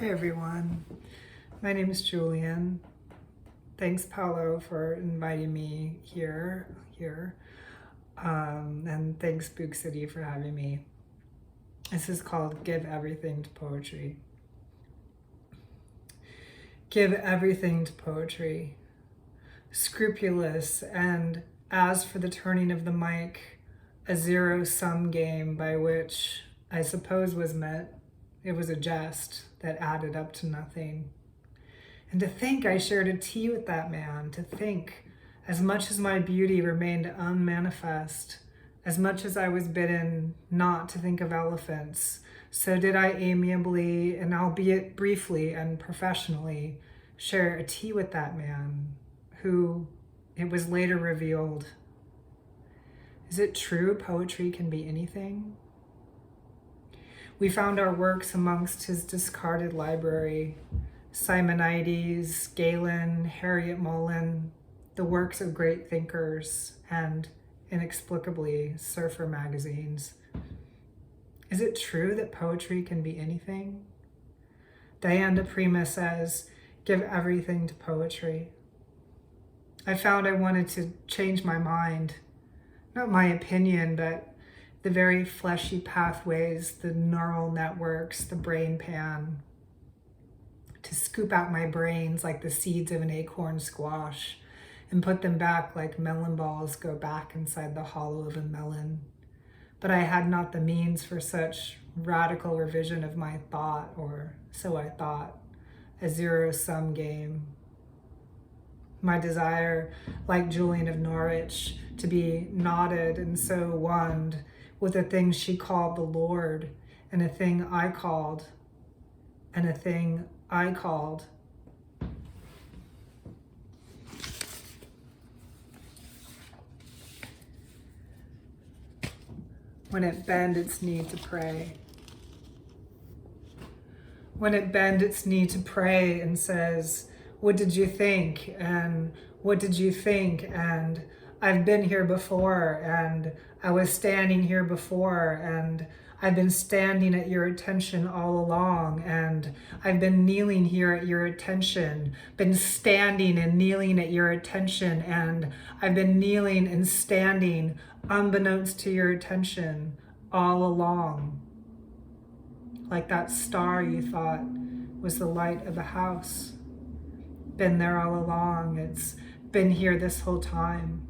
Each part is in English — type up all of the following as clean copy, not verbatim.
Hey everyone, my name is Julian. Thanks Paolo for inviting me here. And thanks Boog City for having me. This is called Give Everything to Poetry. Give everything to poetry. Scrupulous, and as for the turning of the mic, a zero-sum game by which I suppose was meant it was a jest that added up to nothing. And to think I shared a tea with that man, to think, as much as my beauty remained unmanifest, as much as I was bidden not to think of elephants, so did I amiably, and albeit briefly and professionally, share a tea with that man, who, it was later revealed. Is it true poetry can be anything? We found our works amongst his discarded library, Simonides, Galen, Harriet Mullen, the works of great thinkers, and, inexplicably, surfer magazines. Is it true that poetry can be anything? Diane de Prima says, give everything to poetry. I found I wanted to change my mind, not my opinion, but the very fleshy pathways, the neural networks, the brain pan, to scoop out my brains like the seeds of an acorn squash and put them back like melon balls go back inside the hollow of a melon. But I had not the means for such radical revision of my thought, or so I thought, a zero-sum game. My desire, like Julian of Norwich, to be knotted and so wand with a thing she called the Lord, and a thing I called, and a thing I called. When it bend its knee to pray. When it bend its knee to pray and says, what did you think? And what did you think? And I've been here before, and I was standing here before, and I've been standing at your attention all along, and I've been kneeling here at your attention, been standing and kneeling at your attention, and I've been kneeling and standing unbeknownst to your attention all along. Like that star you thought was the light of a house. Been there all along, it's been here this whole time,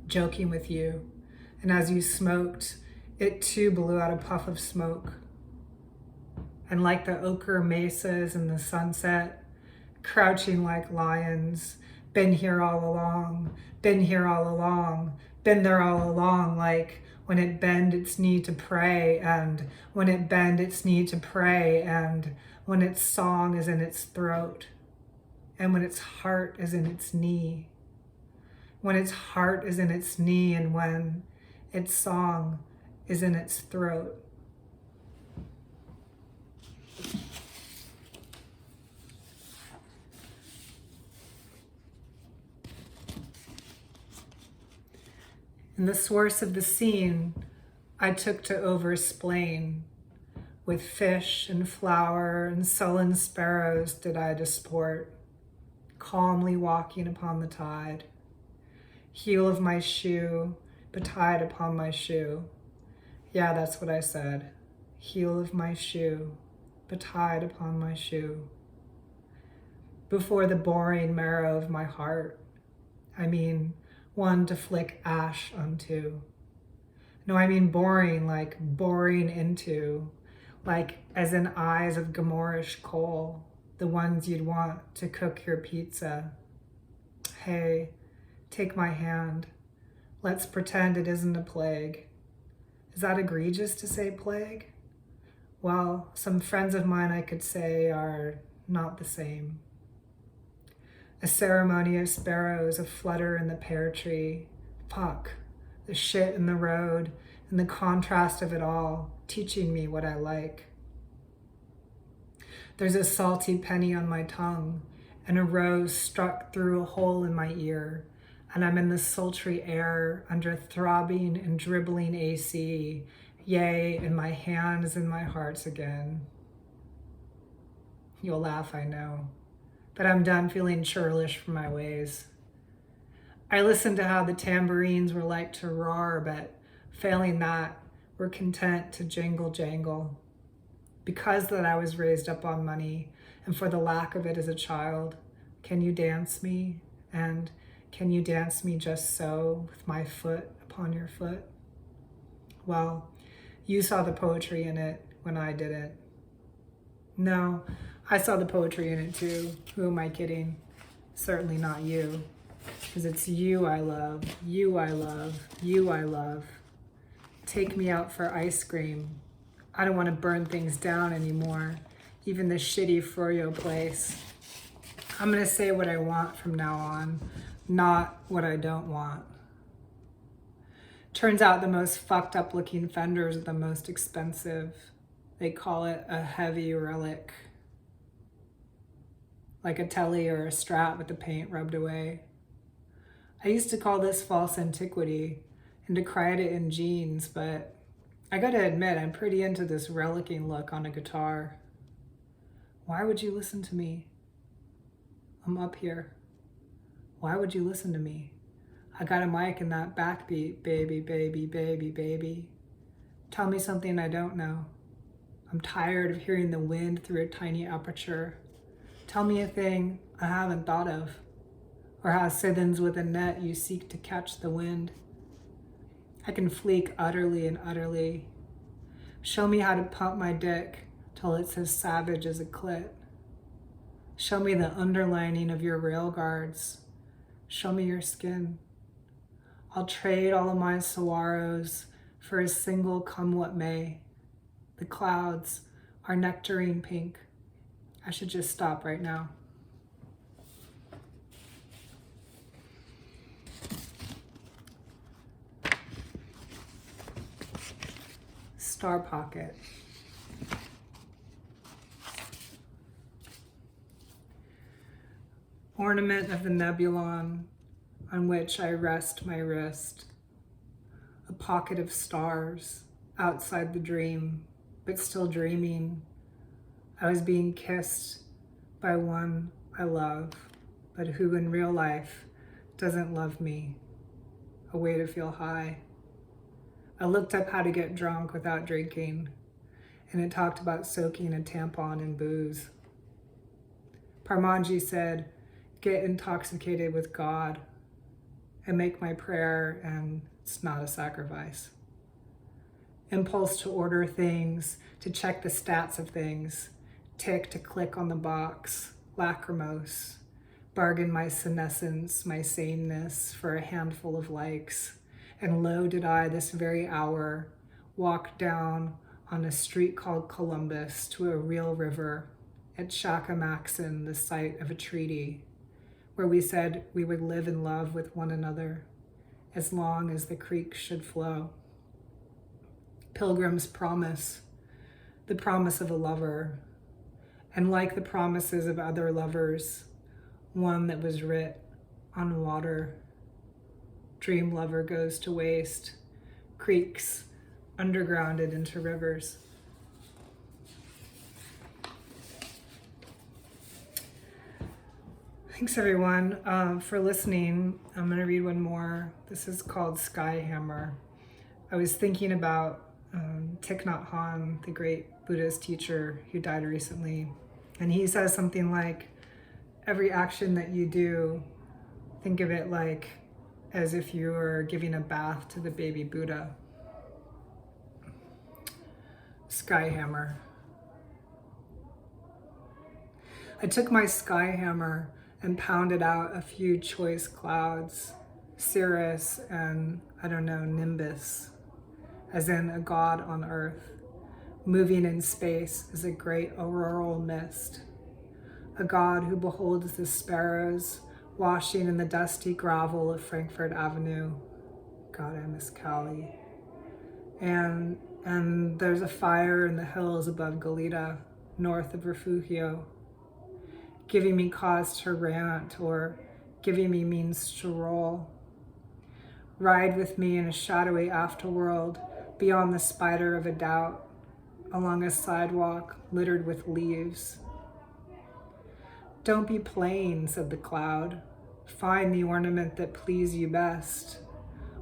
joking with you, and as you smoked, it too blew out a puff of smoke. And like the ochre mesas in the sunset, crouching like lions, been here all along, been here all along, been there all along, like when it bend its knee to pray, and when it bend its knee to pray, and when its song is in its throat, and when its heart is in its knee, when its heart is in its knee, and when its song is in its throat. In the source of the scene, I took to oversplain. With fish and flower and sullen sparrows did I disport, calmly walking upon the tide. Heel of my shoe, betide upon my shoe. Yeah, that's what I said. Heel of my shoe, betide upon my shoe. Before the boring marrow of my heart, I mean one to flick ash unto. No, I mean boring, like boring into, like as in eyes of Gomorrish coal, the ones you'd want to cook your pizza. Hey, take my hand. Let's pretend it isn't a plague. Is that egregious to say plague? Well, some friends of mine I could say are not the same. A ceremony of sparrows aflutter in the pear tree. Fuck, the shit in the road and the contrast of it all, teaching me what I like. There's a salty penny on my tongue, and a rose struck through a hole in my ear, and I'm in the sultry air under throbbing and dribbling AC, yea, and my hand is in my heart again. You'll laugh, I know, but I'm done feeling churlish for my ways. I listened to how the tambourines were like to roar, but failing that, we're content to jingle jangle. Because that I was raised up on money, and for the lack of it as a child, can you dance me? And can you dance me just so, with my foot upon your foot? Well, you saw the poetry in it when I didn't. No, I saw the poetry in it too. Who am I kidding? Certainly not you. Because it's you I love, you I love, you I love. Take me out for ice cream. I don't want to burn things down anymore, even the shitty Froyo place. I'm going to say what I want from now on, not what I don't want. Turns out the most fucked up looking fenders are the most expensive. They call it a heavy relic, like a telly or a Strat with the paint rubbed away. I used to call this false antiquity and decried it in jeans, but I gotta admit, I'm pretty into this relicking look on a guitar. Why would you listen to me? I'm up here. Why would you listen to me? I got a mic and that backbeat, baby, baby, baby, baby. Tell me something I don't know. I'm tired of hearing the wind through a tiny aperture. Tell me a thing I haven't thought of, or how citizens with a net you seek to catch the wind. I can fleek utterly and utterly. Show me how to pump my dick till it's as savage as a clit. Show me the underlining of your rail guards. Show me your skin. I'll trade all of my saguaros for a single come what may. The clouds are nectarine pink. I should just stop right now. Star Pocket. Ornament of the nebulon on which I rest my wrist. A pocket of stars outside the dream, but still dreaming. I was being kissed by one I love, but who in real life doesn't love me. A way to feel high. I looked up how to get drunk without drinking, and it talked about soaking a tampon in booze. Parmanji said, get intoxicated with God and make my prayer, and it's not a sacrifice. Impulse to order things, to check the stats of things, tick to click on the box, lachrymose, bargain my senescence, my saneness for a handful of likes. And lo did I this very hour walk down on a street called Columbus to a real river at Shakamaxon, the site of a treaty, where we said we would live in love with one another as long as the creek should flow. Pilgrim's promise, the promise of a lover, and like the promises of other lovers, one that was writ on water. Dream lover goes to waste, creeks undergrounded into rivers. Thanks everyone for listening. I'm going to read one more. This is called Skyhammer. I was thinking about Thich Nhat Hanh, the great Buddhist teacher who died recently. And he says something like, every action that you do, think of it like as if you were giving a bath to the baby Buddha. Skyhammer. I took my skyhammer and pounded out a few choice clouds, cirrus and, nimbus, as in a god on earth, moving in space as a great auroral mist, a god who beholds the sparrows washing in the dusty gravel of Frankfurt Avenue. God, I miss Cali. And there's a fire in the hills above Goleta, north of Refugio, giving me cause to rant, or giving me means to roll. Ride with me in a shadowy afterworld beyond the spider of a doubt, along a sidewalk littered with leaves. Don't be plain, said the cloud. Find the ornament that please you best.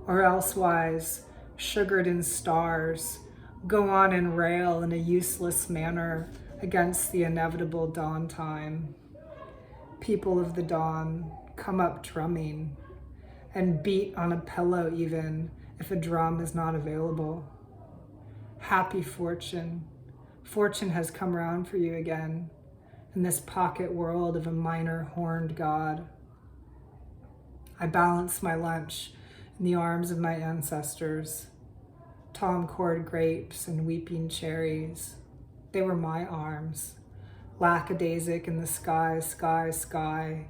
Or elsewise, sugared in stars, go on and rail in a useless manner against the inevitable dawn time. People of the dawn, come up drumming, and beat on a pillow even if a drum is not available. Happy fortune. Fortune has come round for you again in this pocket world of a minor horned god. I balance my lunch in the arms of my ancestors, tom cord grapes and weeping cherries. They were my arms, lackadaisic in the sky, sky, sky,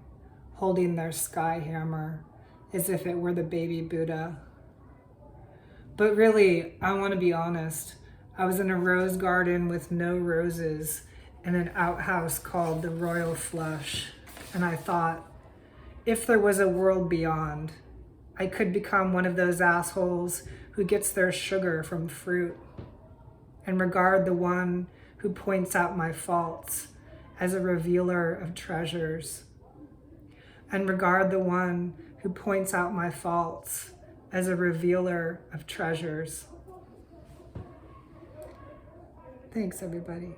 holding their sky hammer as if it were the baby Buddha. But really, I want to be honest, I was in a rose garden with no roses in an outhouse called the Royal Flush, and I thought, if there was a world beyond, I could become one of those assholes who gets their sugar from fruit and regard the one who points out my faults as a revealer of treasures, and regard the one who points out my faults as a revealer of treasures. Thanks, everybody.